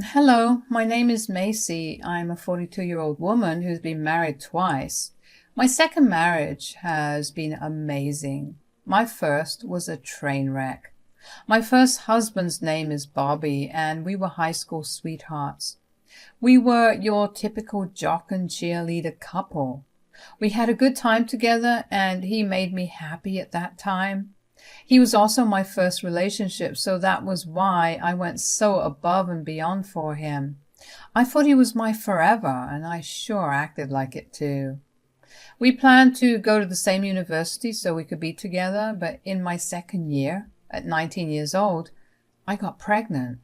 Hello, my name is Macy. I'm a 42-year-old woman who's been married twice. My second marriage has been amazing. My first was a train wreck. My first husband's name is Bobby, and we were high school sweethearts. We were your typical jock and cheerleader couple. We had a good time together, and he made me happy at that time. He was also my first relationship, so that was why I went so above and beyond for him. I thought he was my forever, and I sure acted like it too. We planned to go to the same university so we could be together, but in my second year, at 19 years old, I got pregnant.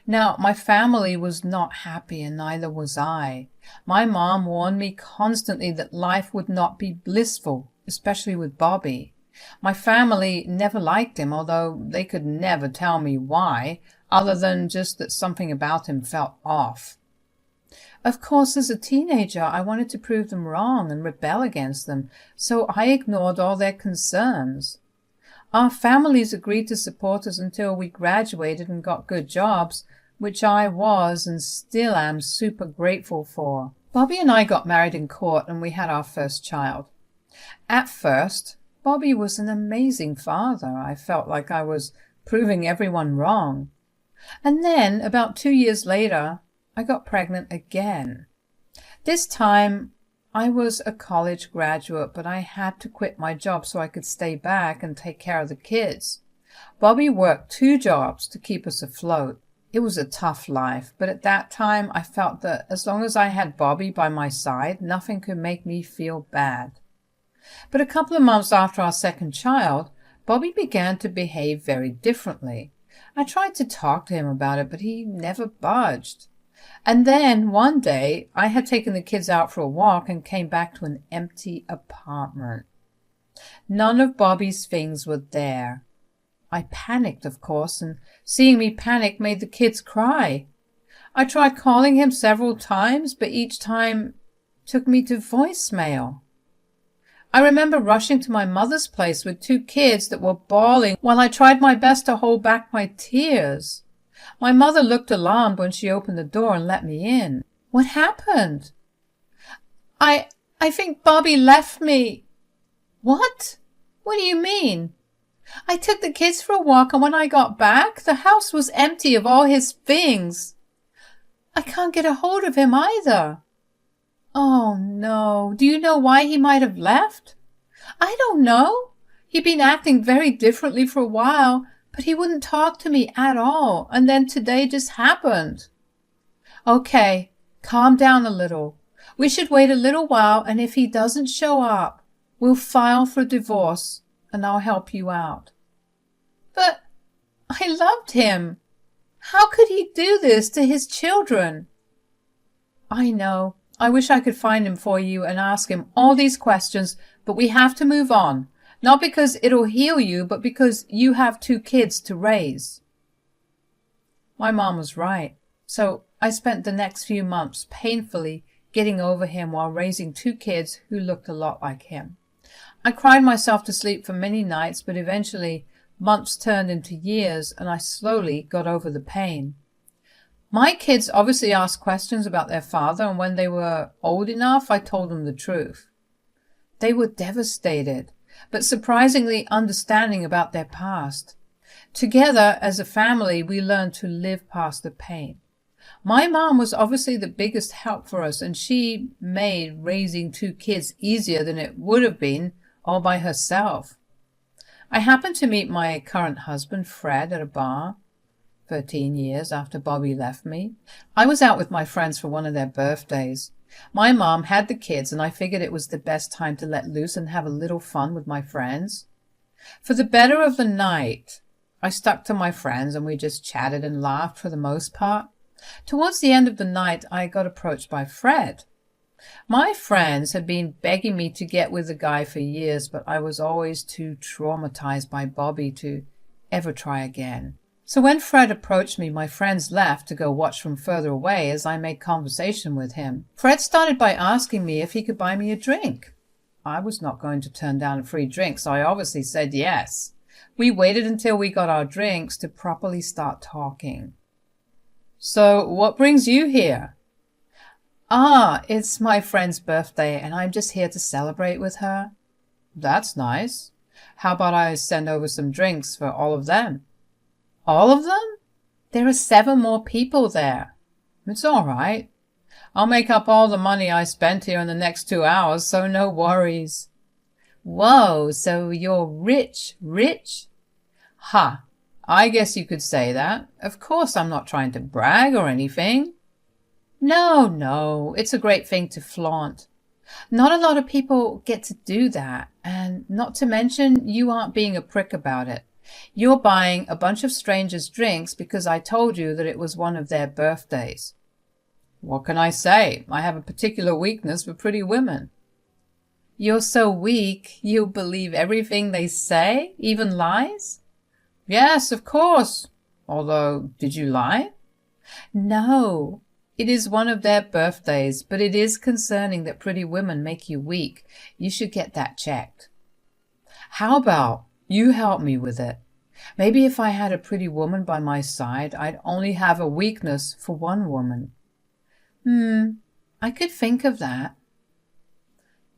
Now, my family was not happy, and neither was I. My mom warned me constantly that life would not be blissful, especially with Bobby. My family never liked him, although they could never tell me why, other than just that something about him felt off. Of course, as a teenager, I wanted to prove them wrong and rebel against them, so I ignored all their concerns. Our families agreed to support us until we graduated and got good jobs, which I was and still am super grateful for. Bobby and I got married in court, and we had our first child. At first, Bobby was an amazing father. I felt like I was proving everyone wrong. And then, about 2 years later, I got pregnant again. This time, I was a college graduate, but I had to quit my job so I could stay back and take care of the kids. Bobby worked 2 jobs to keep us afloat. It was a tough life, but at that time, I felt that as long as I had Bobby by my side, nothing could make me feel bad. But a couple of months after our second child, Bobby began to behave very differently. I tried to talk to him about it, but he never budged. And then one day, I had taken the kids out for a walk and came back to an empty apartment. None of Bobby's things were there. I panicked, of course, and seeing me panic made the kids cry. I tried calling him several times, but each time took me to voicemail. I remember rushing to my mother's place with 2 kids that were bawling while I tried my best to hold back my tears. My mother looked alarmed when she opened the door and let me in. What happened? I think Bobby left me. What? What do you mean? I took the kids for a walk, and when I got back, the house was empty of all his things. I can't get a hold of him either. Oh, no. Do you know why he might have left? I don't know. He'd been acting very differently for a while, but he wouldn't talk to me at all, and then today just happened. Okay, calm down a little. We should wait a little while, and if he doesn't show up, we'll file for divorce, and I'll help you out. But I loved him. How could he do this to his children? I know. I wish I could find him for you and ask him all these questions, but we have to move on. Not because it'll heal you, but because you have 2 kids to raise. My mom was right. So I spent the next few months painfully getting over him while raising 2 kids who looked a lot like him. I cried myself to sleep for many nights, but eventually months turned into years, and I slowly got over the pain. My kids obviously asked questions about their father, and when they were old enough, I told them the truth. They were devastated, but surprisingly understanding about their past. Together, as a family, we learned to live past the pain. My mom was obviously the biggest help for us, and she made raising 2 kids easier than it would have been all by herself. I happened to meet my current husband, Fred, at a bar 13 years after Bobby left me. I was out with my friends for one of their birthdays. My mom had the kids, and I figured it was the best time to let loose and have a little fun with my friends. For the better of the night, I stuck to my friends, and we just chatted and laughed for the most part. Towards the end of the night, I got approached by Fred. My friends had been begging me to get with the guy for years, but I was always too traumatized by Bobby to ever try again. So when Fred approached me, my friends left to go watch from further away as I made conversation with him. Fred started by asking me if he could buy me a drink. I was not going to turn down a free drink, so I obviously said yes. We waited until we got our drinks to properly start talking. So what brings you here? Ah, it's my friend's birthday and I'm just here to celebrate with her. That's nice. How about I send over some drinks for all of them? All of them? There are 7 more people there. It's all right. I'll make up all the money I spent here in the next 2 hours, so no worries. Whoa, so you're rich, rich? Ha, I guess you could say that. Of course I'm not trying to brag or anything. No, it's a great thing to flaunt. Not a lot of people get to do that, and not to mention you aren't being a prick about it. You're buying a bunch of strangers drinks because I told you that it was one of their birthdays. What can I say? I have a particular weakness for pretty women. You're so weak, you'll believe everything they say, even lies? Yes, of course. Although, did you lie? No. It is one of their birthdays, but it is concerning that pretty women make you weak. You should get that checked. How about you help me with it? Maybe if I had a pretty woman by my side, I'd only have a weakness for one woman. I could think of that.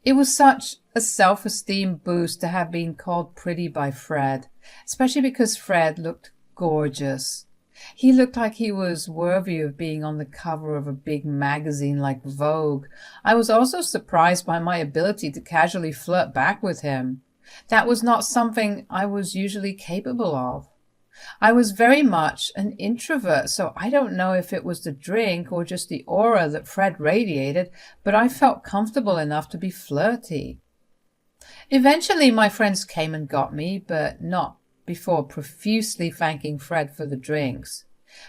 It was such a self-esteem boost to have been called pretty by Fred, especially because Fred looked gorgeous. He looked like he was worthy of being on the cover of a big magazine like Vogue. I was also surprised by my ability to casually flirt back with him. That was not something I was usually capable of. I was very much an introvert, so I don't know if it was the drink or just the aura that Fred radiated, but I felt comfortable enough to be flirty. Eventually my friends came and got me, but not before profusely thanking Fred for the drinks.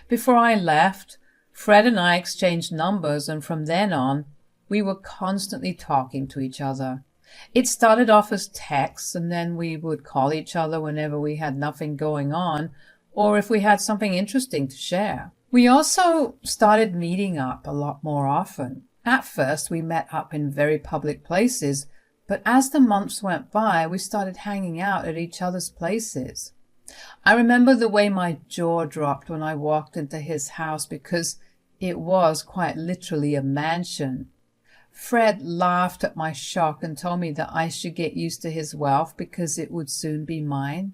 Before I left, Fred and I exchanged numbers, and from then on, we were constantly talking to each other. It started off as texts, and then we would call each other whenever we had nothing going on, or if we had something interesting to share. We also started meeting up a lot more often. At first, we met up in very public places, but as the months went by, we started hanging out at each other's places. I remember the way my jaw dropped when I walked into his house because it was quite literally a mansion. Fred laughed at my shock and told me that I should get used to his wealth because it would soon be mine.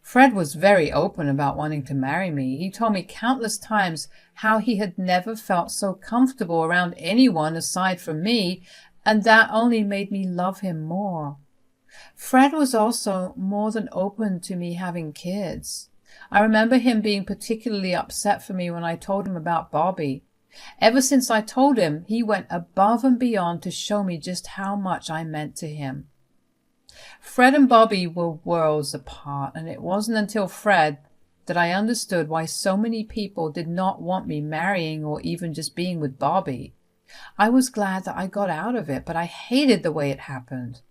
Fred was very open about wanting to marry me. He told me countless times how he had never felt so comfortable around anyone aside from me, and that only made me love him more. Fred was also more than open to me having kids. I remember him being particularly upset for me when I told him about Bobby. Ever since I told him, he went above and beyond to show me just how much I meant to him. Fred and Bobby were worlds apart, and it wasn't until Fred that I understood why so many people did not want me marrying or even just being with Bobby. I was glad that I got out of it, but I hated the way it happened.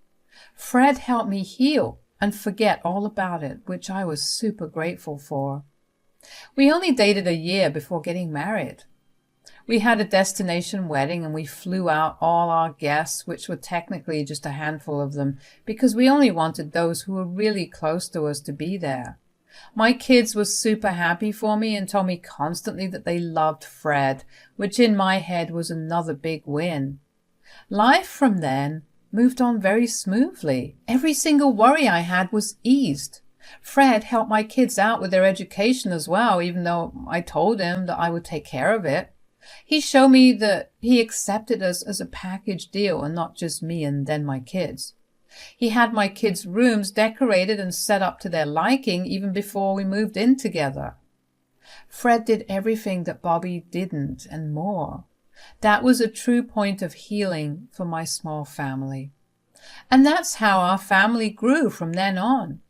Fred helped me heal and forget all about it, which I was super grateful for. We only dated a year before getting married. We had a destination wedding and we flew out all our guests, which were technically just a handful of them, because we only wanted those who were really close to us to be there. My kids were super happy for me and told me constantly that they loved Fred, which in my head was another big win. Life from then moved on very smoothly. Every single worry I had was eased. Fred helped my kids out with their education as well, even though I told him that I would take care of it. He showed me that he accepted us as a package deal and not just me and then my kids. He had my kids' rooms decorated and set up to their liking even before we moved in together. Fred did everything that Bobby didn't and more. That was a true point of healing for my small family. And that's how our family grew from then on.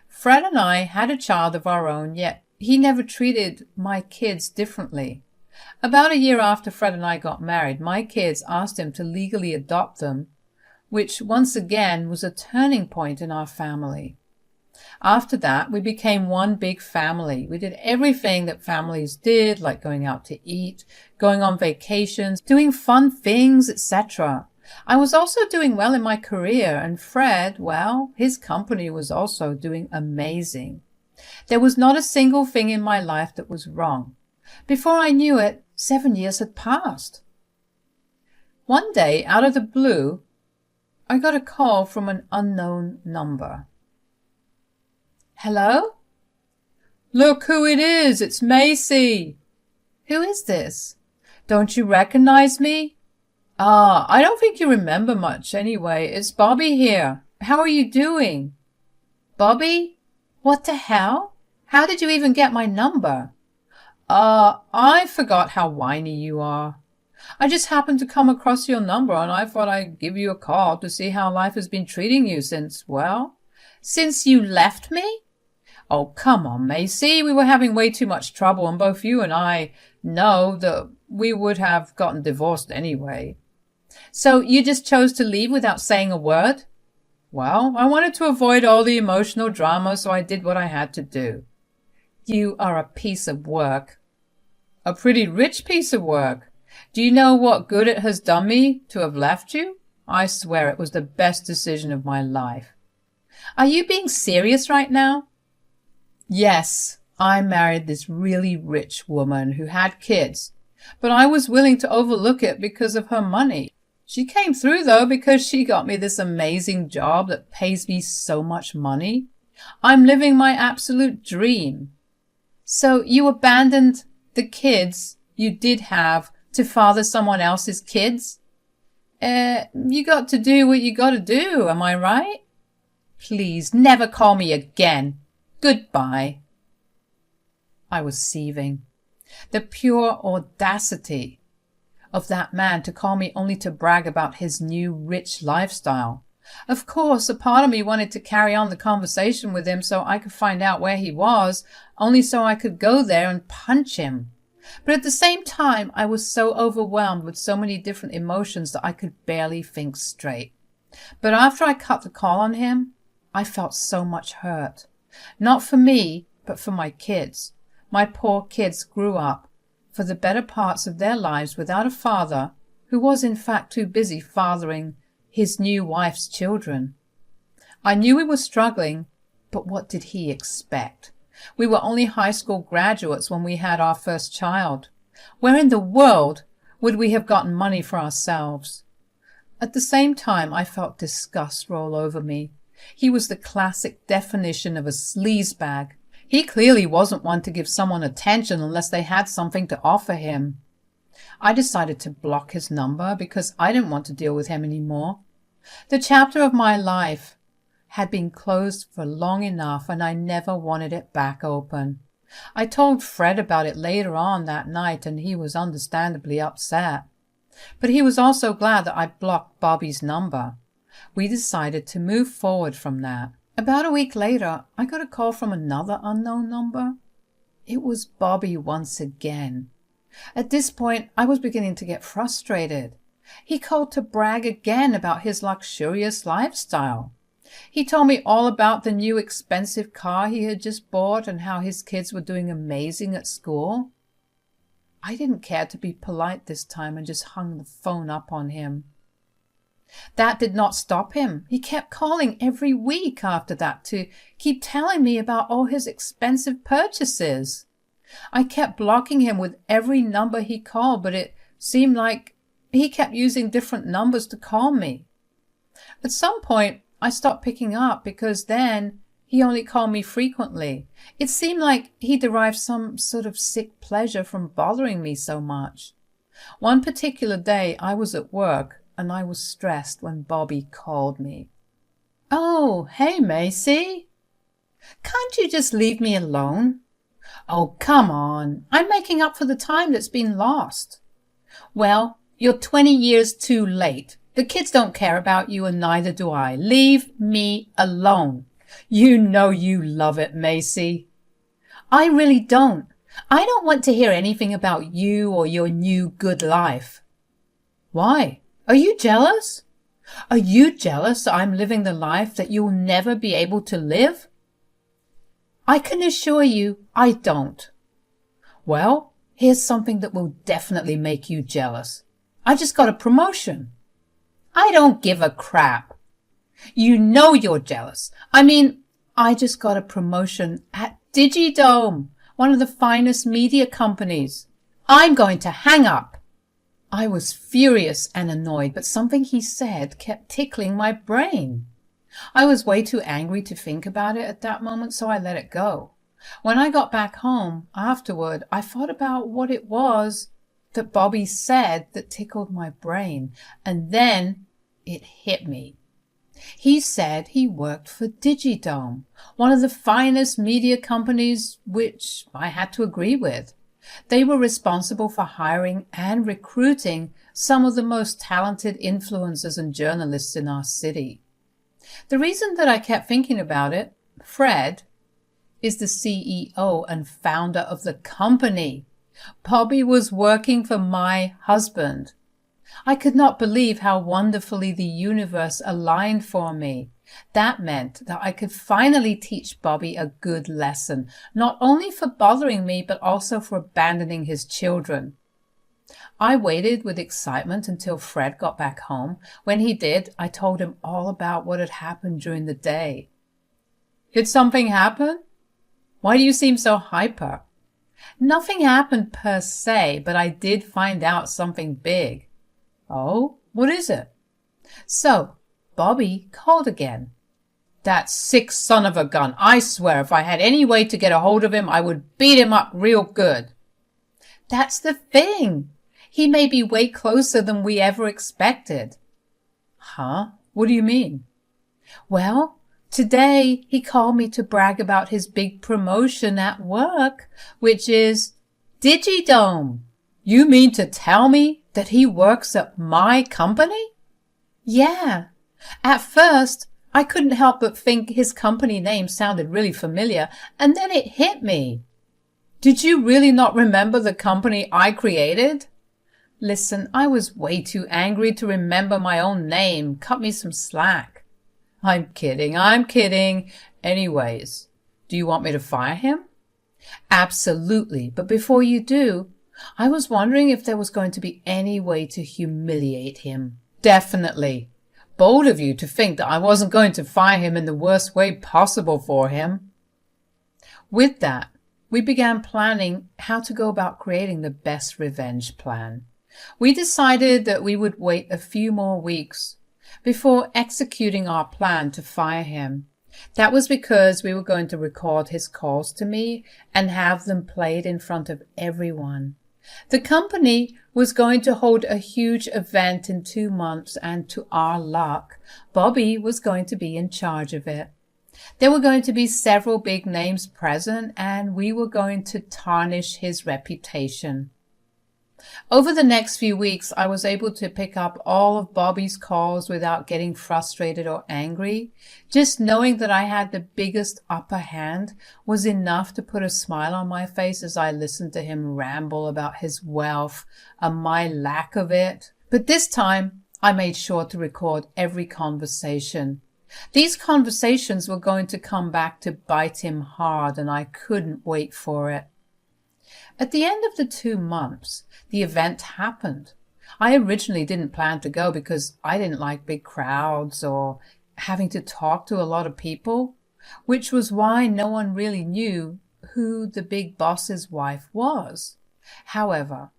Fred and I had a child of our own, yet he never treated my kids differently. About a year after Fred and I got married, my kids asked him to legally adopt them, which once again was a turning point in our family. After that, we became one big family. We did everything that families did, like going out to eat, going on vacations, doing fun things, etc. I was also doing well in my career, and Fred, well, his company was also doing amazing. There was not a single thing in my life that was wrong. Before I knew it, 7 years had passed. One day, out of the blue, I got a call from an unknown number. Hello? Look who it is! It's Macy! Who is this? Don't you recognize me? I don't think you remember much anyway. It's Bobby here. How are you doing? Bobby? What the hell? How did you even get my number? I forgot how whiny you are. I just happened to come across your number and I thought I'd give you a call to see how life has been treating you since you left me? Oh, come on, Macy. We were having way too much trouble and both you and I know that we would have gotten divorced anyway. So you just chose to leave without saying a word? Well, I wanted to avoid all the emotional drama, so I did what I had to do. You are a piece of work. A pretty rich piece of work. Do you know what good it has done me to have left you? I swear it was the best decision of my life. Are you being serious right now? Yes, I married this really rich woman who had kids, but I was willing to overlook it because of her money. She came through, though, because she got me this amazing job that pays me so much money. I'm living my absolute dream. So you abandoned the kids you did have to father someone else's kids? You got to do what you got to do, am I right? Please, never call me again. Goodbye. I was seething. The pure audacity of that man to call me only to brag about his new rich lifestyle. Of course, a part of me wanted to carry on the conversation with him so I could find out where he was, only so I could go there and punch him. But at the same time, I was so overwhelmed with so many different emotions that I could barely think straight. But after I cut the call on him, I felt so much hurt. Not for me, but for my kids. My poor kids grew up for the better parts of their lives without a father who was in fact too busy fathering his new wife's children. I knew we were struggling, but what did he expect? We were only high school graduates when we had our first child. Where in the world would we have gotten money for ourselves? At the same time, I felt disgust roll over me. He was the classic definition of a sleazebag. He clearly wasn't one to give someone attention unless they had something to offer him. I decided to block his number because I didn't want to deal with him anymore. The chapter of my life had been closed for long enough and I never wanted it back open. I told Fred about it later on that night and he was understandably upset. But he was also glad that I blocked Bobby's number. We decided to move forward from that. About a week later, I got a call from another unknown number. It was Bobby once again. At this point, I was beginning to get frustrated. He called to brag again about his luxurious lifestyle. He told me all about the new expensive car he had just bought and how his kids were doing amazing at school. I didn't care to be polite this time and just hung the phone up on him. That did not stop him. He kept calling every week after that to keep telling me about all his expensive purchases. I kept blocking him with every number he called, but it seemed like he kept using different numbers to call me. At some point, I stopped picking up because then he only called me frequently. It seemed like he derived some sort of sick pleasure from bothering me so much. One particular day, I was at work and I was stressed when Bobby called me. "Oh, hey, Macy. Can't you just leave me alone?" "Oh, come on. I'm making up for the time that's been lost." "Well, you're 20 years too late. The kids don't care about you and neither do I. Leave me alone." "You know you love it, Macy." "I really don't. I don't want to hear anything about you or your new good life." "Why? Are you jealous? Are you jealous that I'm living the life that you'll never be able to live?" "I can assure you I don't." "Well, here's something that will definitely make you jealous. I just got a promotion." "I don't give a crap." "You know you're jealous. I mean, I just got a promotion at Digidome. one of the finest media companies. I'm going to hang up." I was furious and annoyed, but something he said kept tickling my brain. I was way too angry to think about it at that moment, so I let it go. When I got back home afterward, I thought about what it was that Bobby said that tickled my brain, and then it hit me. He said he worked for Digidome, one of the finest media companies, which I had to agree with. They were responsible for hiring and recruiting some of the most talented influencers and journalists in our city. The reason that I kept thinking about it, Fred is the CEO and founder of the company. Bobby was working for my husband. I could not believe how wonderfully the universe aligned for me. That meant that I could finally teach Bobby a good lesson, not only for bothering me, but also for abandoning his children. I waited with excitement until Fred got back home. When he did, I told him all about what had happened during the day. "Did something happen? Why do you seem so hyper?" "Nothing happened per se, but I did find out something big." "Oh, what is it?" "So, Bobby called again." "That sick son of a gun. I swear if I had any way to get a hold of him, I would beat him up real good." "That's the thing. He may be way closer than we ever expected." "Huh? What do you mean?" "Well, today he called me to brag about his big promotion at work, which is Digidome." "You mean to tell me that he works at my company?" "Yeah. At first, I couldn't help but think his company name sounded really familiar, and then it hit me." "Did you really not remember the company I created?" "Listen, I was way too angry to remember my own name. Cut me some slack." I'm kidding. Anyways, do you want me to fire him?" "Absolutely. But before you do, I was wondering if there was going to be any way to humiliate him." "Definitely. Bold of you to think that I wasn't going to fire him in the worst way possible for him." With that, we began planning how to go about creating the best revenge plan. We decided that we would wait a few more weeks before executing our plan to fire him. That was because we were going to record his calls to me and have them played in front of everyone. The company was going to hold a huge event in 2 months, and to our luck, Bobby was going to be in charge of it. There were going to be several big names present, and we were going to tarnish his reputation. Over the next few weeks, I was able to pick up all of Bobby's calls without getting frustrated or angry. Just knowing that I had the biggest upper hand was enough to put a smile on my face as I listened to him ramble about his wealth and my lack of it. But this time, I made sure to record every conversation. These conversations were going to come back to bite him hard, and I couldn't wait for it. At the end of the 2 months, the event happened. I originally didn't plan to go because I didn't like big crowds or having to talk to a lot of people, which was why no one really knew who the big boss's wife was. However,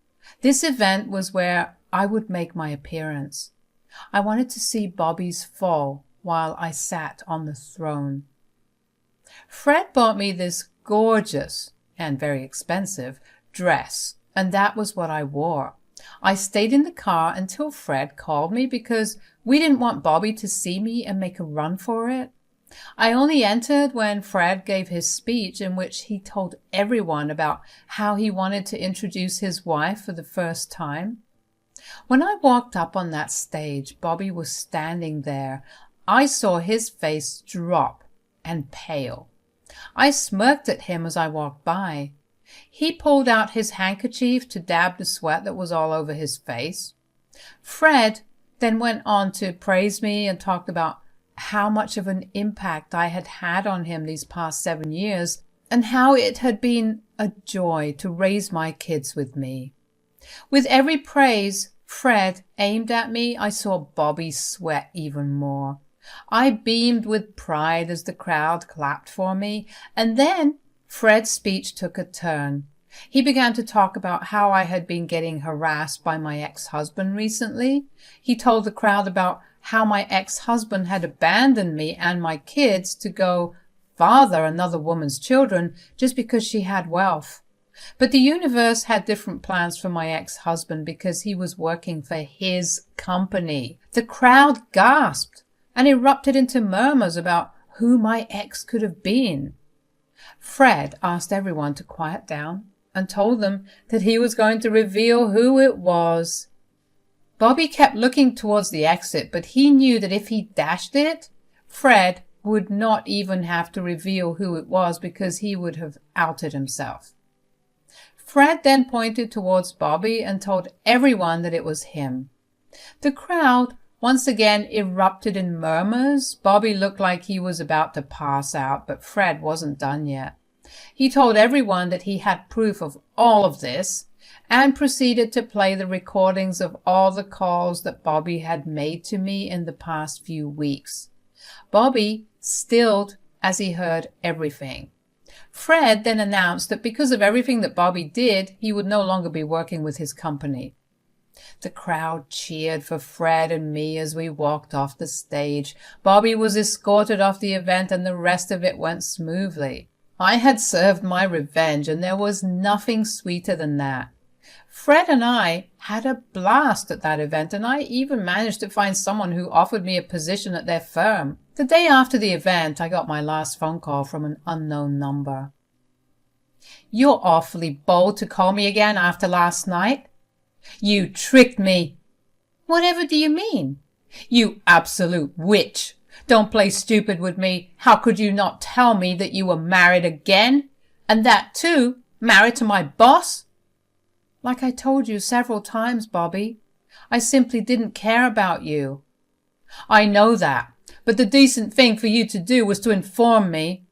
this event was where I would make my appearance. I wanted to see Bobby's fall while I sat on the throne. Fred bought me this gorgeous and very expensive dress, and that was what I wore. I stayed in the car until Fred called me because we didn't want Bobby to see me and make a run for it. I only entered when Fred gave his speech in which he told everyone about how he wanted to introduce his wife for the first time. When I walked up on that stage, Bobby was standing there. I saw his face drop and pale. I smirked at him as I walked by. He pulled out his handkerchief to dab the sweat that was all over his face. Fred then went on to praise me and talked about how much of an impact I had had on him these past 7 years and how it had been a joy to raise my kids with me. With every praise Fred aimed at me, I saw Bobby sweat even more. I beamed with pride as the crowd clapped for me, and then Fred's speech took a turn. He began to talk about how I had been getting harassed by my ex-husband recently. He told the crowd about how my ex-husband had abandoned me and my kids to go father another woman's children just because she had wealth. But the universe had different plans for my ex-husband because he was working for his company. The crowd gasped and erupted into murmurs about who my ex could have been. Fred asked everyone to quiet down and told them that he was going to reveal who it was. Bobby kept looking towards the exit, but he knew that if he dashed it, Fred would not even have to reveal who it was because he would have outed himself. Fred then pointed towards Bobby and told everyone that it was him. The crowd once again erupted in murmurs. Bobby looked like he was about to pass out, but Fred wasn't done yet. He told everyone that he had proof of all of this and proceeded to play the recordings of all the calls that Bobby had made to me in the past few weeks. Bobby stilled as he heard everything. Fred then announced that because of everything that Bobby did, he would no longer be working with his company. The crowd cheered for Fred and me as we walked off the stage. Bobby was escorted off the event and the rest of it went smoothly. I had served my revenge and there was nothing sweeter than that. Fred and I had a blast at that event and I even managed to find someone who offered me a position at their firm. The day after the event, I got my last phone call from an unknown number. "You're awfully bold to call me again after last night. You tricked me." "Whatever do you mean?" "You absolute witch. Don't play stupid with me. How could you not tell me that you were married again? And that too, married to my boss?" "Like I told you several times, Bobby, I simply didn't care about you." "I know that, but the decent thing for you to do was to inform me."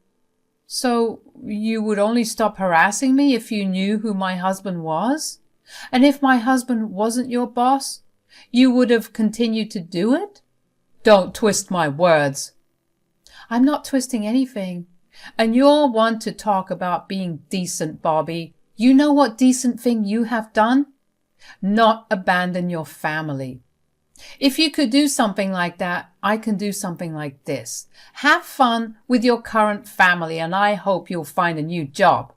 "So you would only stop harassing me if you knew who my husband was? And if my husband wasn't your boss, you would have continued to do it?" "Don't twist my words." "I'm not twisting anything. And you're one to talk about being decent, Bobby. You know what decent thing you have done? Not abandon your family. If you could do something like that, I can do something like this. Have fun with your current family and I hope you'll find a new job."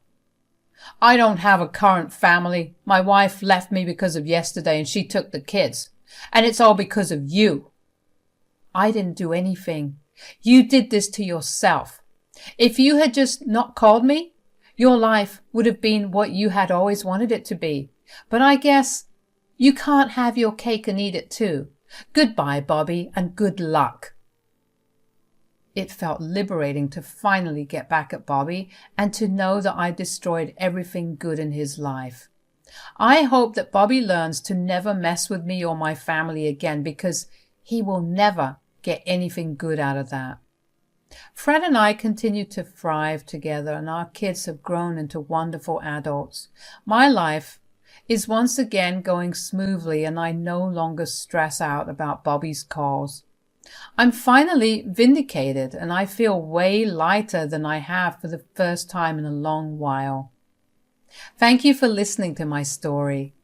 "I don't have a current family. My wife left me because of yesterday and she took the kids. And it's all because of you." "I didn't do anything. You did this to yourself. If you had just not called me, your life would have been what you had always wanted it to be. But I guess you can't have your cake and eat it too. Goodbye, Bobby, and good luck." It felt liberating to finally get back at Bobby and to know that I destroyed everything good in his life. I hope that Bobby learns to never mess with me or my family again because he will never get anything good out of that. Fred and I continue to thrive together and our kids have grown into wonderful adults. My life is once again going smoothly and I no longer stress out about Bobby's calls. I'm finally vindicated and I feel way lighter than I have for the first time in a long while. Thank you for listening to my story.